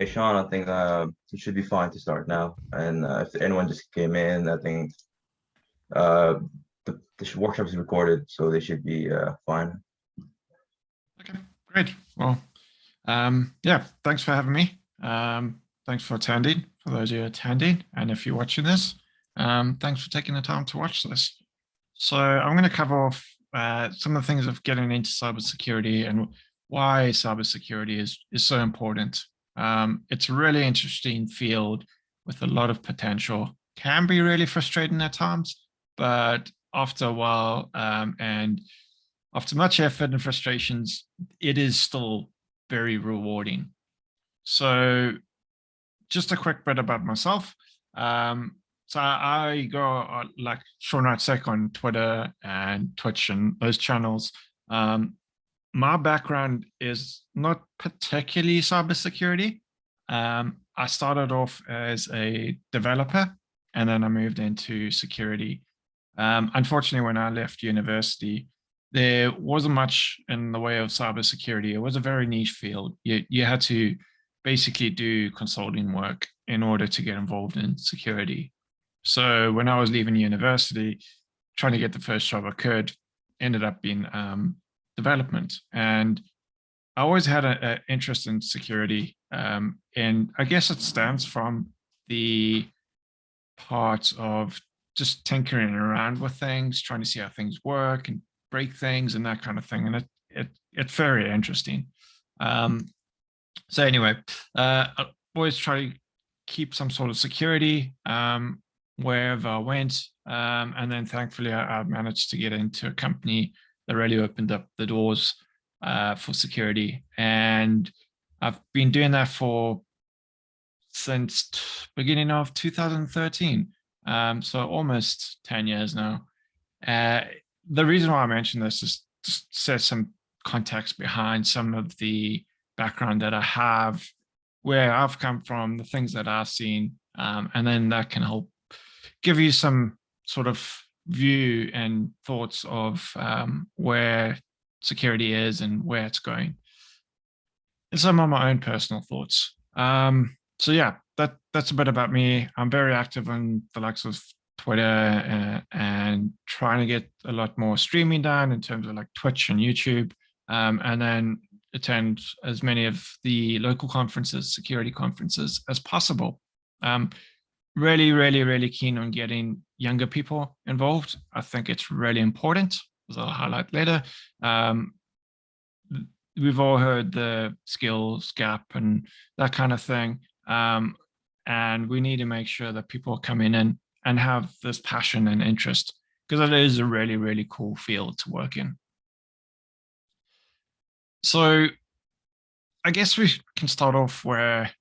Hey Sean, I think it should be fine to start now. And if anyone just came in, I think uh, the workshop is recorded, so they should be fine. Okay, great. Well, yeah, thanks for having me. Thanks for attending, for those of you attending. And if you're watching this, thanks for taking the time to watch this. So I'm going to cover off some of the things of getting into cybersecurity and why cybersecurity is so important. It's a really interesting field with a lot of potential. Can be really frustrating at times, but after a while, and after much effort and frustrations, it is still very rewarding. So just a quick bit about myself. So I go like Sean Wright on Twitter and Twitch and those channels. My background is not particularly cybersecurity. I started off as a developer and then I moved into security. Unfortunately, when I left university, there wasn't much in the way of cybersecurity. It was a very niche field. You had to basically do consulting work in order to get involved in security. So when I was leaving university, trying to get the first job I could, ended up being development. And I always had an interest in security. And I guess it stems from the part of just tinkering around with things, trying to see how things work and break things and that kind of thing. And it's very interesting. So anyway, I always try to keep some sort of security wherever I went. And then thankfully, I managed to get into a company that really opened up the doors for security. And I've been doing that since beginning of 2013. So almost 10 years now. The reason why I mention this is to set some context behind some of the background that I have, where I've come from, the things that I've seen, and then that can help give you some sort of view and thoughts of where security is and where it's going. And some of my own personal thoughts. So yeah, that's a bit about me. I'm very active on the likes of Twitter and trying to get a lot more streaming done in terms of like Twitch and YouTube, and then attend as many of the local conferences, security conferences as possible. Really, really, really keen on getting younger people involved. I think it's really important, as I'll highlight later. We've all heard the skills gap and that kind of thing. And we need to make sure that people come in and have this passion and interest, because it is a really, really cool field to work in. So I guess we can start off where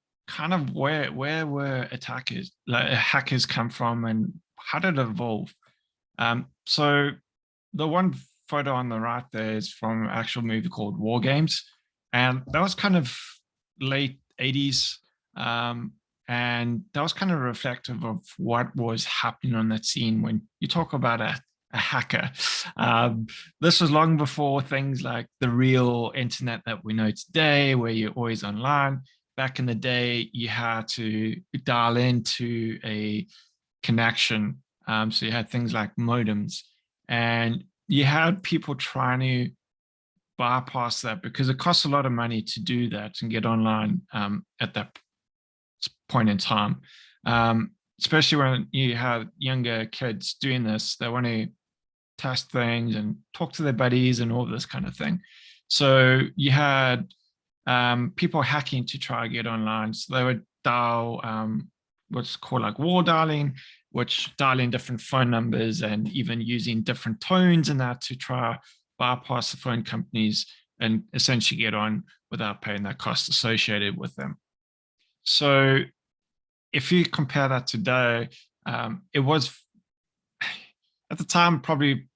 were attackers, like hackers come from and how did it evolve? So the one photo on the right there is from an actual movie called War Games. And that was kind of late 80s. And that was kind of reflective of what was happening on that scene when you talk about a hacker. This was long before things like the real internet that we know today, where you're always online. Back in the day, you had to dial into a connection. So you had things like modems, and you had people trying to bypass that because it costs a lot of money to do that and get online at that point in time. Especially when you have younger kids doing this, they want to test things and talk to their buddies and all this kind of thing. So you had people hacking to try to get online. So they would dial what's called like wall dialing, which dialing different phone numbers and even using different tones and that to try bypass the phone companies and essentially get on without paying that cost associated with them. So if you compare that today, it was at the time probably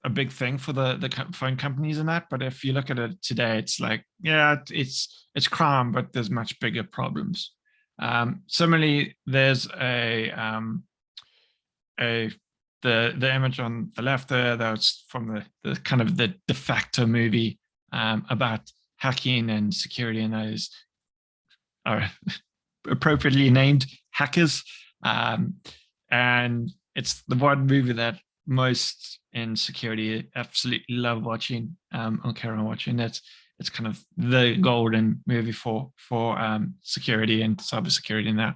a big thing for the phone companies and that. But if you look at it today, it's like, yeah, it's crime, but there's much bigger problems. Similarly, there's the image on the left there, that's from the kind of the de facto movie about hacking and security, and those are appropriately named Hackers. And it's the one movie that most in security absolutely love watching, or care on watching. It's kind of the golden movie for security and cybersecurity now.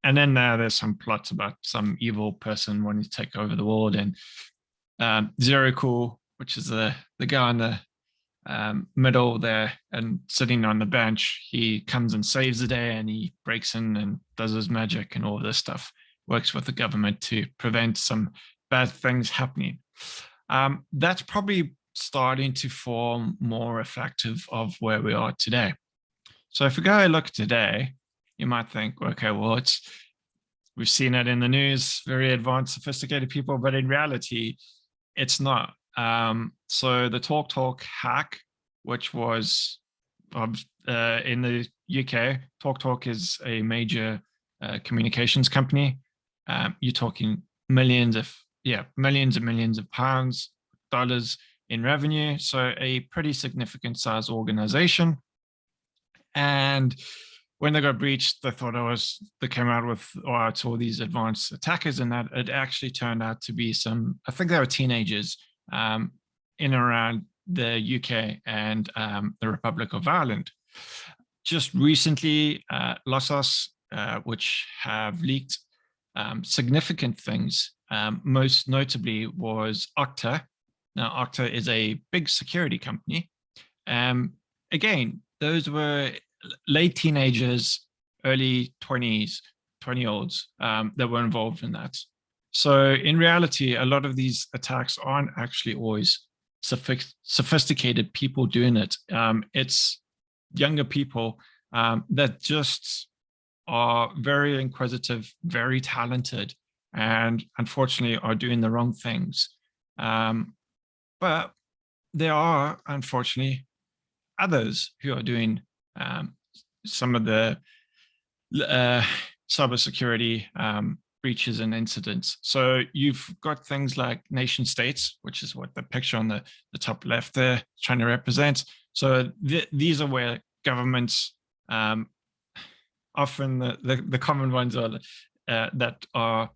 And then there's some plots about some evil person wanting to take over the world, and Zero Cool, which is the guy on the middle there and sitting on the bench, he comes and saves the day, and he breaks in and does his magic and all this stuff, works with the government to prevent some bad things happening. That's probably starting to form more reflective of where we are today. So if we go look today, you might think, okay, well, we've seen it in the news, very advanced, sophisticated people, but in reality, it's not. So the TalkTalk hack, which was in the UK, TalkTalk is a major communications company. You're talking millions and millions of pounds, dollars in revenue. So a pretty significant size organization. And when they got breached, they thought they came out with, it's all these advanced attackers, and that it actually turned out to be I think they were teenagers in and around the UK and the Republic of Ireland. Just recently, Lossos, which have leaked significant things, most notably was Okta. Now, Okta is a big security company. Again, those were late teenagers, early 20-olds that were involved in that. So in reality, a lot of these attacks aren't actually always sophisticated people doing it. It's younger people that just are very inquisitive, very talented, and unfortunately are doing the wrong things. But there are, unfortunately, others who are doing some of the cybersecurity breaches and incidents. So you've got things like nation states, which is what the picture on the top left there trying to represent. So these are where governments, often the common ones are that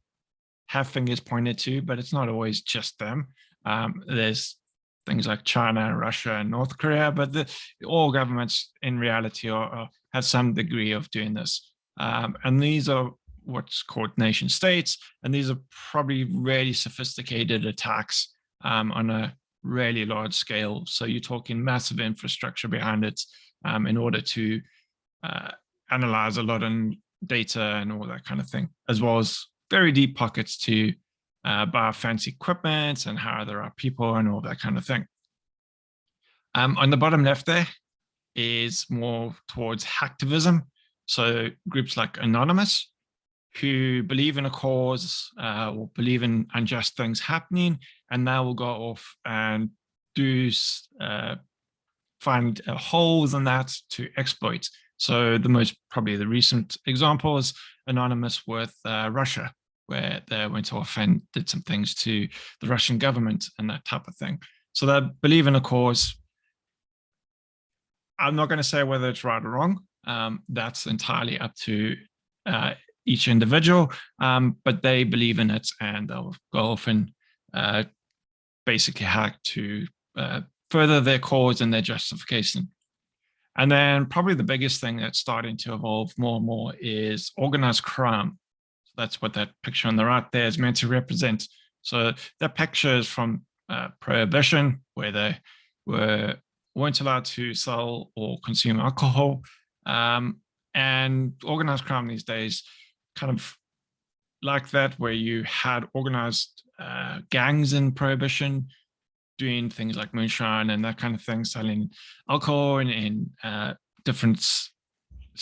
have fingers pointed to, but it's not always just them. There's things like China, Russia, and North Korea, but all governments in reality have some degree of doing this. And these are what's called nation states, and these are probably really sophisticated attacks on a really large scale. So you're talking massive infrastructure behind it in order to analyze a lot of data and all that kind of thing, as well as very deep pockets to buy fancy equipment and hire the right people and all that kind of thing. On the bottom left there is more towards hacktivism. So groups like Anonymous, who believe in a cause or believe in unjust things happening, and they will go off and find holes in that to exploit. So probably the recent example is Anonymous with Russia, where they went off and did some things to the Russian government and that type of thing. So they believe in a cause. I'm not going to say whether it's right or wrong. That's entirely up to each individual, but they believe in it, and they'll go off and basically hack to further their cause and their justification. And then probably the biggest thing that's starting to evolve more and more is organized crime. So that's what that picture on the right there is meant to represent. So that picture is from Prohibition, where they weren't allowed to sell or consume alcohol. And organized crime these days, kind of like that, where you had organized gangs in Prohibition doing things like moonshine and that kind of thing, selling alcohol in different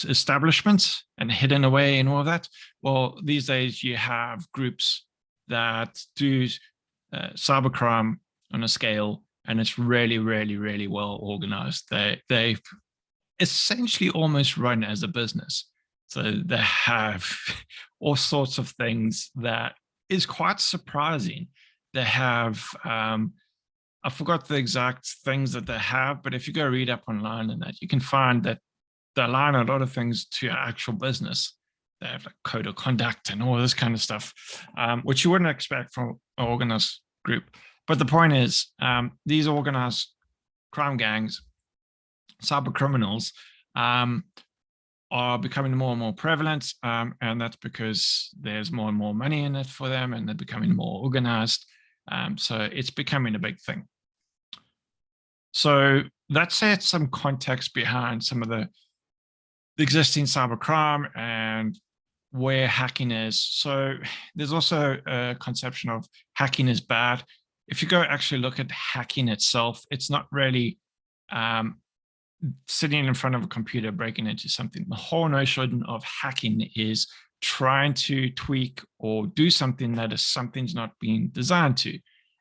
establishments and hidden away and all of that. Well, these days you have groups that do cybercrime on a scale, and it's really, really, really well organized. They essentially almost run as a business. So they have all sorts of things that is quite surprising. They have, I forgot the exact things that they have, but if you go read up online and that, you can find that they align a lot of things to your actual business. They have like code of conduct and all this kind of stuff, which you wouldn't expect from an organized group. But the point is, these organized crime gangs, cyber criminals, are becoming more and more prevalent, and that's because there's more and more money in it for them, and they're becoming more organized. So it's becoming a big thing. So that sets some context behind some of the existing cybercrime and where hacking is. So there's also a conception of hacking is bad. If you go actually look at hacking itself, it's not really sitting in front of a computer breaking into something. The whole notion of hacking is trying to tweak or do something that is something's not being designed to.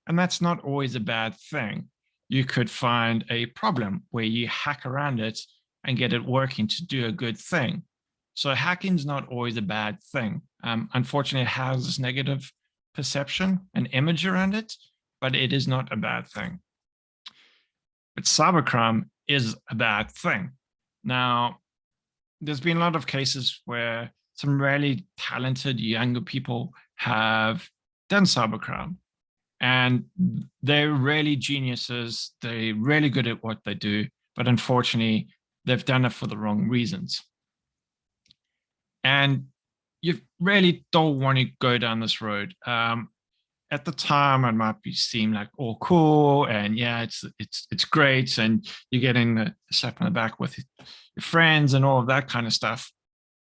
And that's not always a bad thing. You could find a problem where you hack around it and get it working to do a good thing. So hacking's not always a bad thing. Unfortunately, it has this negative perception and image around it, but it is not a bad thing. But cybercrime is a bad thing. Now, there's been a lot of cases where some really talented younger people have done cybercrime, and they're really geniuses. They're really good at what they do, but unfortunately, they've done it for the wrong reasons. And you really don't want to go down this road. At the time, it might seem like all cool, and yeah, it's great, and you're getting a slap on the back with your friends and all of that kind of stuff.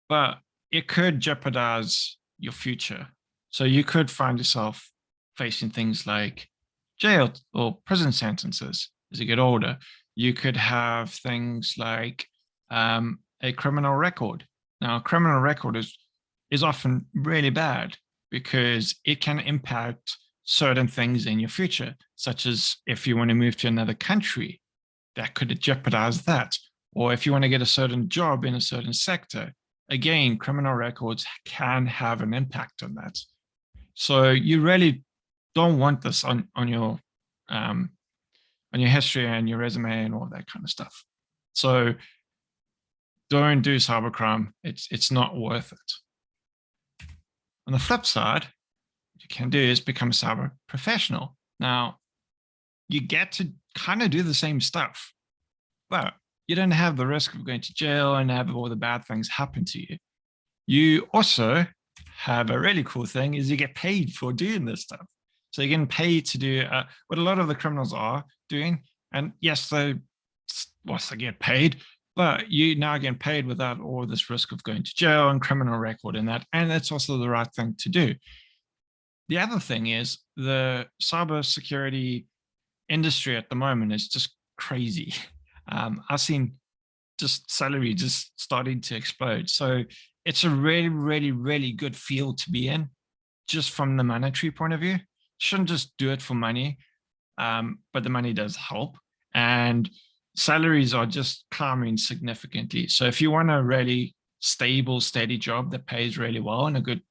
But it could jeopardize your future. So you could find yourself facing things like jail or prison sentences as you get older. You could have things like a criminal record. Now, a criminal record is often really bad because it can impact certain things in your future, such as if you want to move to another country, that could jeopardize that. Or if you want to get a certain job in a certain sector, again, criminal records can have an impact on that. So you really don't want this on your history and your resume and all that kind of stuff. So don't do cybercrime. It's not worth it. On the flip side, what you can do is become a cyber professional. Now, you get to kind of do the same stuff, but you don't have the risk of going to jail and have all the bad things happen to you. You also have a really cool thing is you get paid for doing this stuff. So you're getting paid to do what a lot of the criminals are doing. And yes, they get paid, but you now get paid without all this risk of going to jail and criminal record and that. And that's also the right thing to do. The other thing is the cybersecurity industry at the moment is just crazy. I've seen just salary just starting to explode. So it's a really, really, really good field to be in, just from the monetary point of view. Shouldn't just do it for money, but the money does help. And salaries are just climbing significantly. So if you want a really stable, steady job that pays really well and a good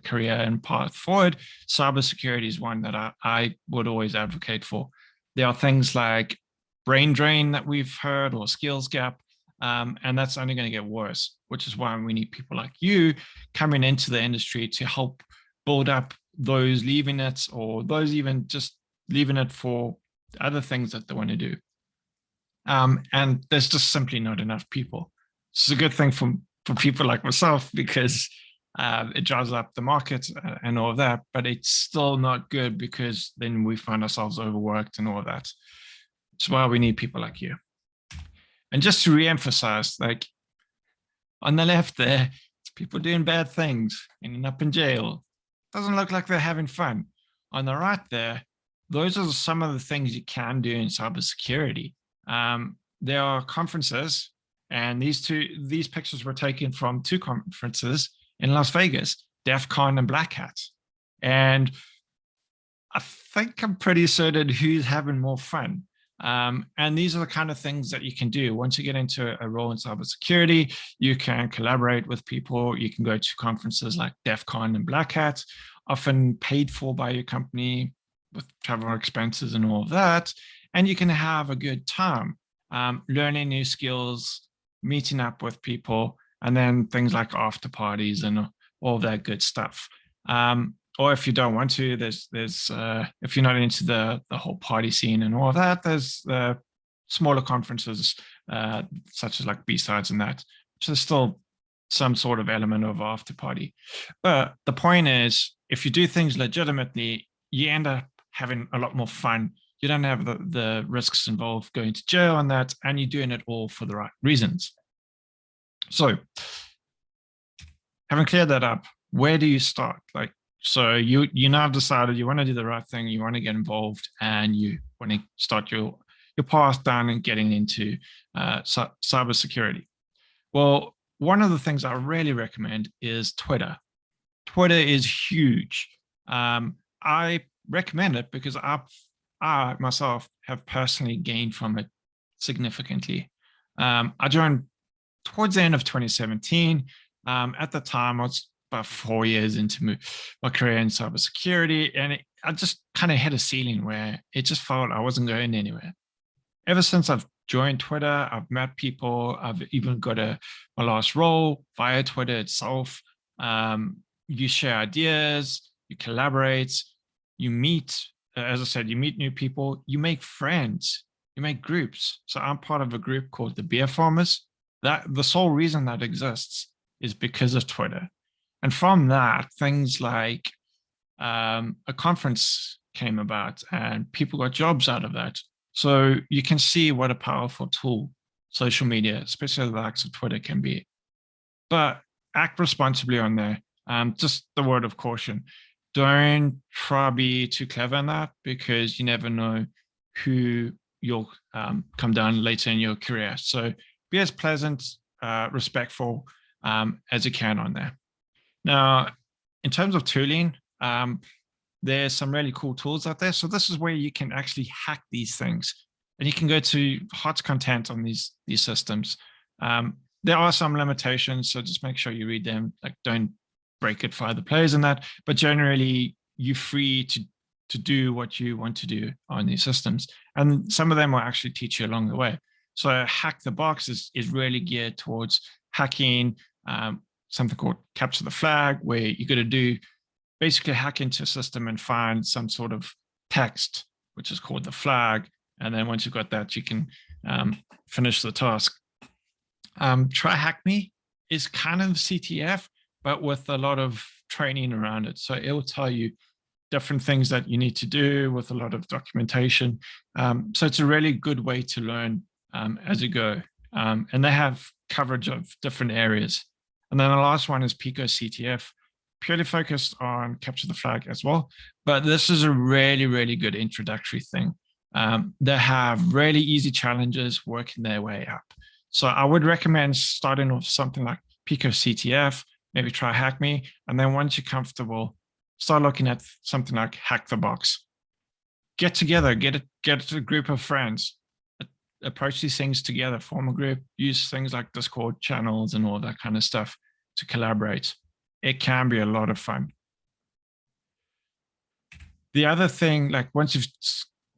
career and path forward, cybersecurity is one that I would always advocate for. There are things like brain drain that we've heard, or skills gap, and that's only going to get worse, which is why we need people like you coming into the industry to help build up those leaving it, or those even just leaving it for other things that they want to do. And there's just simply not enough people. It's a good thing for people like myself, because it drives up the market and all of that, but it's still not good because then we find ourselves overworked and all of that. It's why we need people like you. And just to re-emphasize, like on the left there, it's people doing bad things, ending up in jail. Doesn't look like they're having fun. On the right there, those are some of the things you can do in cybersecurity. There are conferences, and these pictures were taken from 2 conferences in Las Vegas, DEF CON and Black Hat. And I think I'm pretty certain who's having more fun. And these are the kind of things that you can do. Once you get into a role in cybersecurity, you can collaborate with people. You can go to conferences like DEF CON and Black Hat, often paid for by your company with travel expenses and all of that. And you can have a good time learning new skills, meeting up with people, and then things like after parties and all that good stuff. Or if you don't want to, there's if you're not into the whole party scene and all of that, there's smaller conferences such as like B-sides and that, which is still some sort of element of after party. But the point is, if you do things legitimately, you end up having a lot more fun. You don't have the risks involved going to jail and that, and you're doing it all for the right reasons. So having cleared that up, where do you start? Like, so you now decided you want to do the right thing, you want to get involved, and you want to start your path down and getting into cybersecurity. Well, one of the things I really recommend is Twitter. Twitter is huge. I recommend it because I myself have personally gained from it significantly. I joined towards the end of 2017. At the time, I was about 4 years into my career in cybersecurity, and I just kind of hit a ceiling where it just felt I wasn't going anywhere. Ever since I've joined Twitter, I've met people. I've even got my last role via Twitter itself. You share ideas, you collaborate, you meet, as I said, you meet new people, you make friends, you make groups. So I'm part of a group called the Beer Farmers. That the sole reason that exists is because of Twitter. And from that, things like a conference came about and people got jobs out of that. So you can see what a powerful tool social media, especially the likes of Twitter, can be. But act responsibly on there. Just the word of caution. Don't try to be too clever in that, because you never know who you'll come down later in your career. So be as pleasant, respectful as you can on there. Now, in terms of tooling, there's some really cool tools out there. So this is where you can actually hack these things, and you can go to hot content on these systems. There are some limitations, so just make sure you read them. Like, don't break it for other players and that. But generally, you're free to do what you want to do on these systems, and some of them will actually teach you along the way. So Hack the Box is really geared towards hacking something called Capture the Flag, where you're going to do basically hack into a system and find some sort of text, which is called the flag. And then once you've got that, you can finish the task. Try Hack Me is kind of CTF, but with a lot of training around it. So it will tell you different things that you need to do with a lot of documentation. So it's a really good way to learn as you go. And they have coverage of different areas. And then the last one is Pico CTF, purely focused on Capture the Flag as well. But this is a really, really good introductory thing. They have really easy challenges working their way up. So I would recommend starting with something like Pico CTF, maybe try Hack Me. And then once you're comfortable, start looking at something like Hack the Box. Get together, get a group of friends, approach these things together, form a group, use things like Discord channels and all that kind of stuff to collaborate. It can be a lot of fun. The other thing, like once you've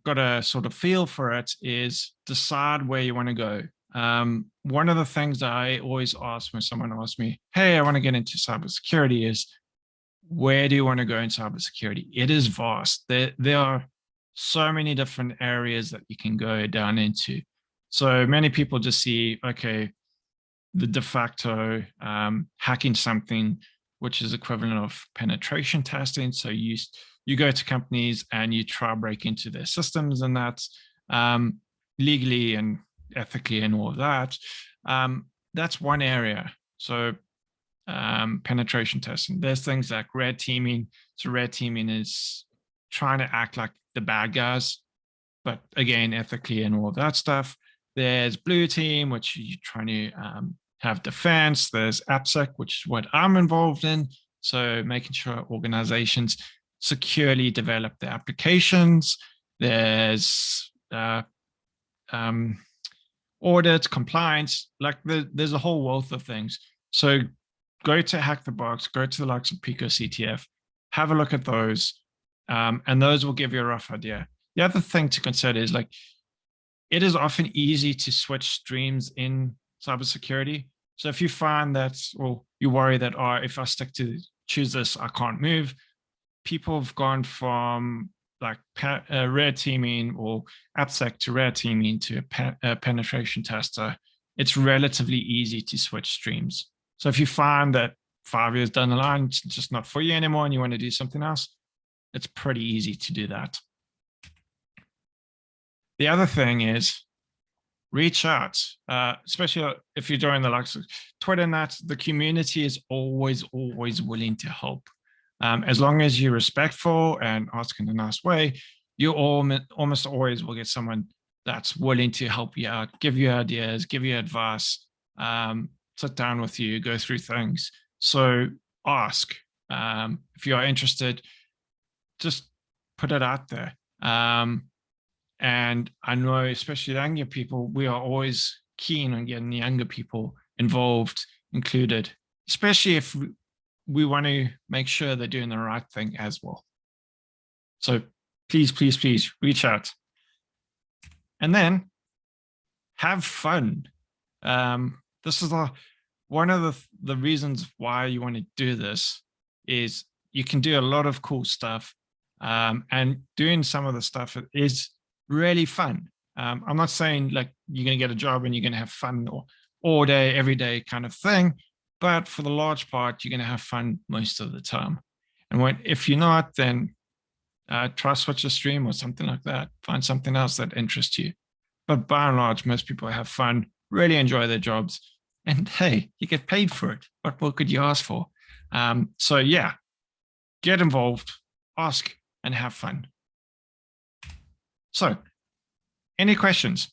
got a sort of feel for it, is decide where you want to go. One of the things that I always ask when someone asks me, hey, I want to get into cybersecurity, is where do you want to go in cybersecurity? It is vast. There are so many different areas that you can go down into. So many people just see, okay, the de facto hacking something, which is equivalent of penetration testing. So you go to companies and you try to break into their systems, and that's legally and ethically and all of that. That's one area. So penetration testing. There's things like red teaming. So red teaming is trying to act like the bad guys, but again, ethically and all of that stuff. There's blue team, which you're trying to have defense. There's AppSec, which is what I'm involved in. So making sure organizations securely develop their applications. There's audit, compliance, like there's a whole wealth of things. So go to Hack the Box, go to the likes of Pico CTF, have a look at those, and those will give you a rough idea. The other thing to consider is, like, it is often easy to switch streams in cybersecurity. So if you find that, or you worry that, oh, if I stick to choose this, I can't move, people have gone from like red teaming or AppSec to red teaming to a penetration tester. It's relatively easy to switch streams. So if you find that 5 years down the line, it's just not for you anymore and you want to do something else, it's pretty easy to do that. The other thing is reach out, especially if you're doing the likes of Twitter and that, the community is always willing to help. As long as you're respectful and ask in a nice way, you almost always will get someone that's willing to help you out, give you ideas, give you advice, sit down with you, go through things. So ask. If you are interested, just put it out there. And I know, especially younger people, we are always keen on getting the younger people involved, included, especially if we want to make sure they're doing the right thing as well. So please, please, please reach out. And then have fun. This is one of the reasons why you want to do this is you can do a lot of cool stuff. And doing some of the stuff is really fun. I'm not saying like you're going to get a job and you're going to have fun all day, every day kind of thing. But for the large part, you're going to have fun most of the time. And if you're not, then try switch a stream or something like that. Find something else that interests you. But by and large, most people have fun, really enjoy their jobs. And hey, you get paid for it. What more could you ask for? So yeah, get involved, ask, and have fun. So, any questions?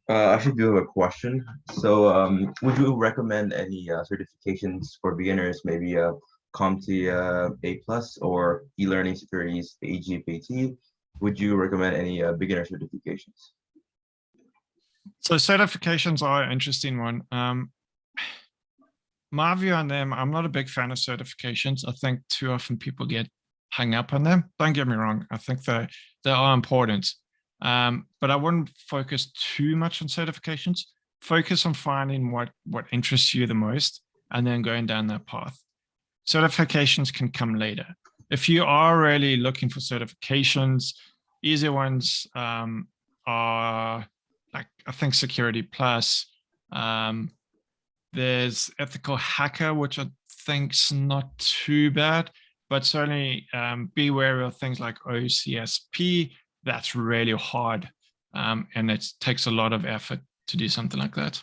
I actually do have a question. So, would you recommend any certifications for beginners, maybe CompTIA A+ or e-learning securities AGPT? Would you recommend any beginner certifications? So certifications are an interesting one. My view on them, I'm not a big fan of certifications. I think too often people get hung up on them. Don't get me wrong. I think they are important. But I wouldn't focus too much on certifications. Focus on finding what interests you the most and then going down that path. Certifications can come later. If you are really looking for certifications, easier ones are like, I think Security Plus. There's Ethical Hacker, which I think's not too bad, but certainly be wary of things like OCSP. That's really hard, and it takes a lot of effort to do something like that.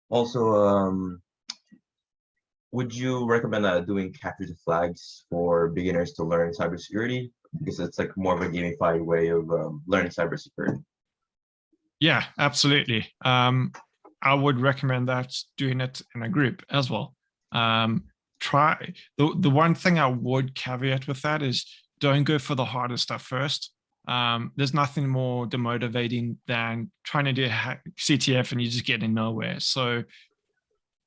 Also, would you recommend doing capture the flags for beginners to learn cybersecurity? Because it's like more of a gamified way of learning cybersecurity. Yeah, absolutely. I would recommend that, doing it in a group as well. Try the one thing I would caveat with that is don't go for the harder stuff first. There's nothing more demotivating than trying to do CTF and you're just getting nowhere. So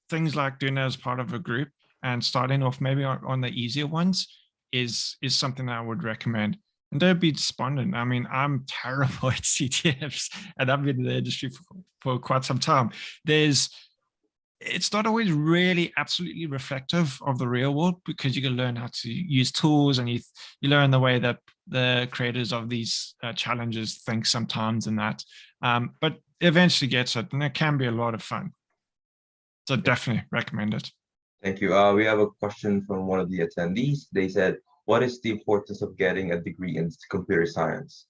things like doing it as part of a group and starting off maybe on the easier ones is something I would recommend. And don't be despondent. I mean, I'm terrible at CTFs and I've been in the industry for quite some time. It's not always really absolutely reflective of the real world because you can learn how to use tools and you learn the way that the creators of these challenges think sometimes and that. But eventually gets it and it can be a lot of fun. So definitely recommend it. Thank you. We have a question from one of the attendees. They said, what is the importance of getting a degree in computer science?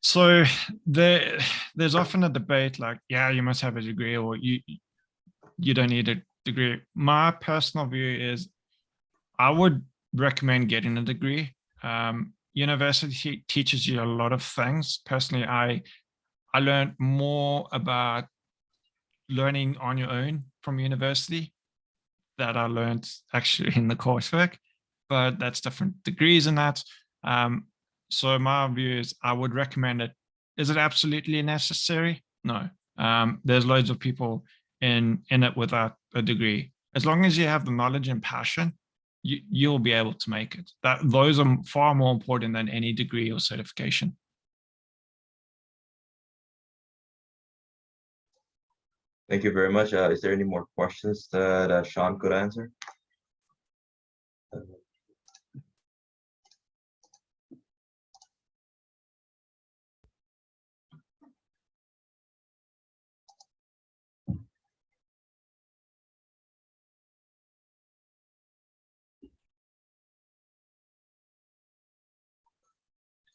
So there's often a debate like, yeah, you must have a degree or you don't need a degree. My personal view is I would recommend getting a degree. University teaches you a lot of things. Personally, I learned more about learning on your own from university that I learned actually in the coursework, but that's different degrees in that. So my view is I would recommend it. Is it absolutely necessary? No. There's loads of people in it without a degree. As long as you have the knowledge and passion, you'll be able to make it. Those are far more important than any degree or certification. Thank you very much. Is there any more questions that Sean could answer?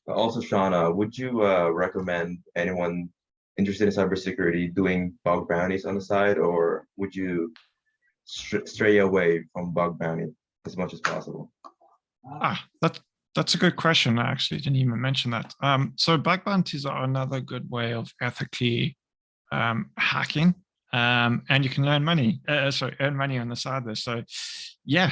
Also, Sean, would you recommend anyone interested in cybersecurity doing bug bounties on the side, or would you stray away from bug bounty as much as possible? That's a good question. I actually didn't even mention that. So bug bounties are another good way of ethically hacking, and you can earn money. Earn money on the side there. So, yeah,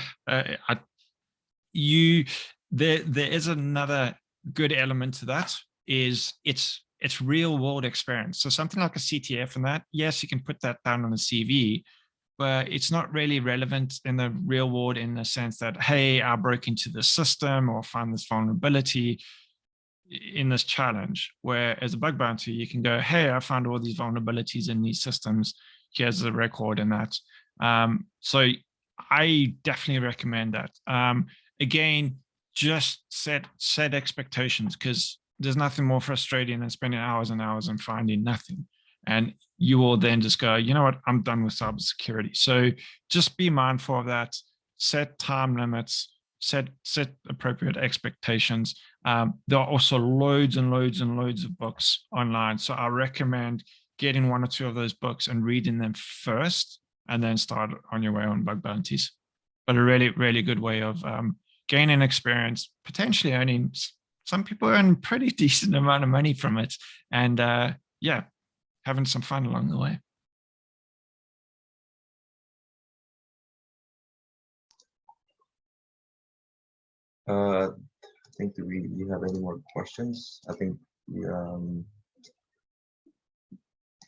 there is another good element to that. Is it's real world experience. So something like a CTF and that, yes, you can put that down on the CV, but it's not really relevant in the real world in the sense that, hey, I broke into the system or found this vulnerability in this challenge. Where as a bug bounty, you can go, hey, I found all these vulnerabilities in these systems. Here's the record and that. So I definitely recommend that. Again, just set expectations, because there's nothing more frustrating than spending hours and hours and finding nothing. And you will then just go, you know what, I'm done with cybersecurity. So just be mindful of that. Set time limits, set appropriate expectations. There are also loads and loads and loads of books online. So I recommend getting one or two of those books and reading them first, and then start on your way on bug bounties. But a really, really good way of gaining experience, potentially earning. Some people earn pretty decent amount of money from it, and yeah, having some fun along the way. I think, do you have any more questions? I think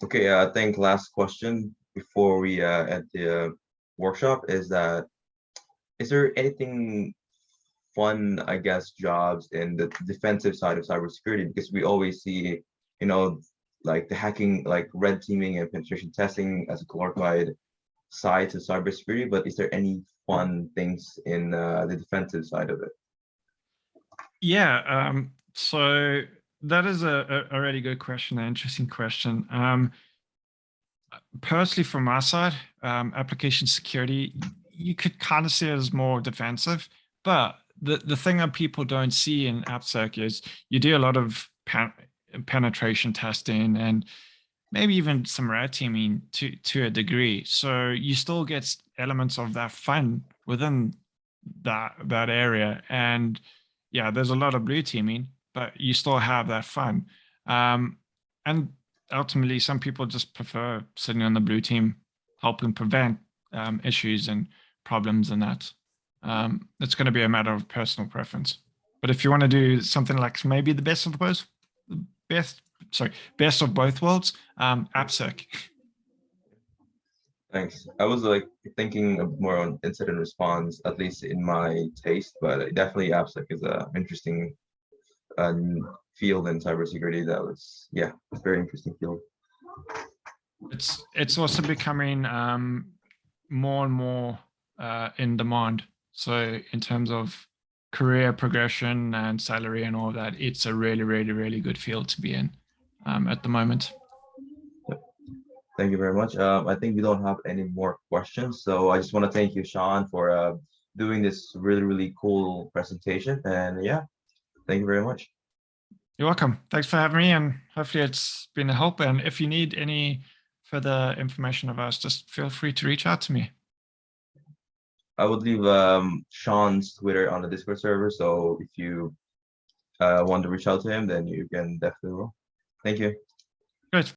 okay. I think last question before we end the workshop is that, is there anything fun, I guess, jobs in the defensive side of cybersecurity? Because we always see, like the hacking, like red teaming and penetration testing as a glorified side to cybersecurity. But is there any fun things in the defensive side of it? Yeah. So that is a really good question, an interesting question. Personally, from my side, application security, you could kind of see it as more defensive, but the thing that people don't see in AppSec is you do a lot of penetration testing and maybe even some red teaming to a degree. So you still get elements of that fun within that area. And yeah, there's a lot of blue teaming, but you still have that fun. And ultimately, some people just prefer sitting on the blue team, helping prevent issues and problems and that. It's going to be a matter of personal preference. But if you want to do something like maybe the best of both, best of both worlds, AppSec. Thanks. I was like thinking of more on incident response, at least in my taste, but definitely AppSec is a interesting field in cybersecurity. That was, yeah, it's a very interesting field. It's also becoming more and more in demand. So in terms of career progression and salary and all of that, it's a really, really, really good field to be in at the moment. Thank you very much. I think we don't have any more questions. So I just want to thank you, Sean, for doing this really, really cool presentation. And yeah, thank you very much. You're welcome. Thanks for having me, and hopefully it's been a help. And if you need any further information of us, just feel free to reach out to me. I would leave Sean's Twitter on the Discord server. So if you want to reach out to him, then you can definitely roll. Thank you.